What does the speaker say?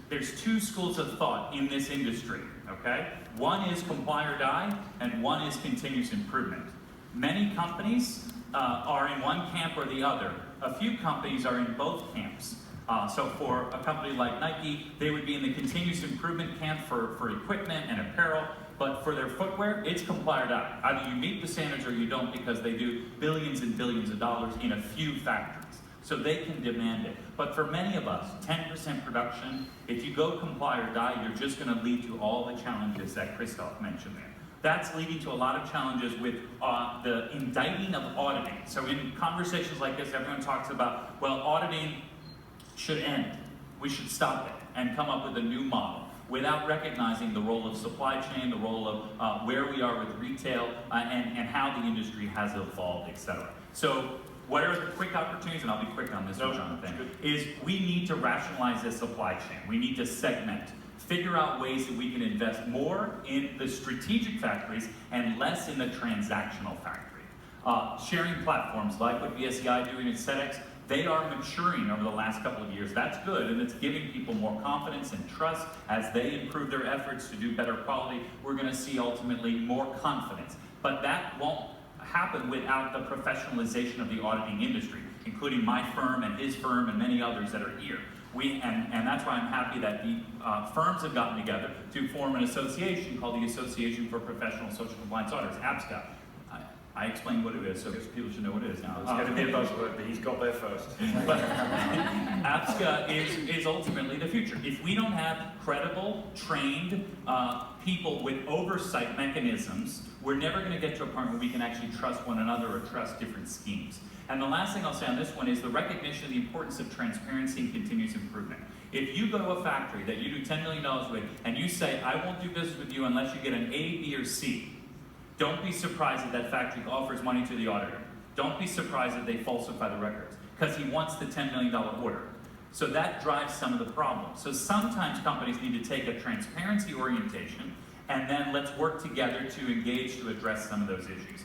there's two schools of thought in this industry, okay? One is comply or die, and one is continuous improvement. Many companies are in one camp or the other. A few companies are in both camps. So for a company like Nike, they would be in the continuous improvement camp for equipment and apparel, but for their footwear, it's comply or die. Either you meet the standards or you don't, because they do billions and billions of dollars in a few factories. So they can demand it. But for many of us, 10% production, if you go comply or die, you're just going to lead to all the challenges that Christoph mentioned there. That's leading to a lot of challenges with the indicting of auditing. So in conversations like this, everyone talks about, well, auditing should end. We should stop it and come up with a new model, without recognizing the role of supply chain, the role of where we are with retail, and how the industry has evolved, etc. So what are the quick opportunities, and I'll be quick on this one, Jonathan, is we need to rationalize the supply chain. We need to segment, figure out ways that we can invest more in the strategic factories and less in the transactional factory. Sharing platforms like what BSEI doing at SEDEX, they are maturing over the last couple of years. That's good, and it's giving people more confidence and trust as they improve their efforts to do better quality. We're going to see ultimately more confidence. But that won't happen without the professionalization of the auditing industry, including my firm and his firm and many others that are here. And that's why I'm happy that the firms have gotten together to form an association called the Association for Professional Social Compliance Auditors, APSCA. I explained what it is, so people should know what it is now. It's going to be a buzzword, but he's got there first. But APSCA is ultimately the future. If we don't have credible, trained people with oversight mechanisms, we're never going to get to a point where we can actually trust one another or trust different schemes. And the last thing I'll say on this one is the recognition of the importance of transparency and continuous improvement. If you go to a factory that you do $10 million with, and you say, I won't do business with you unless you get an A, B, or C, don't be surprised that that factory offers money to the auditor. Don't be surprised that they falsify the records, because he wants the $10 million order. So that drives some of the problems. So sometimes companies need to take a transparency orientation, and then let's work together to engage to address some of those issues.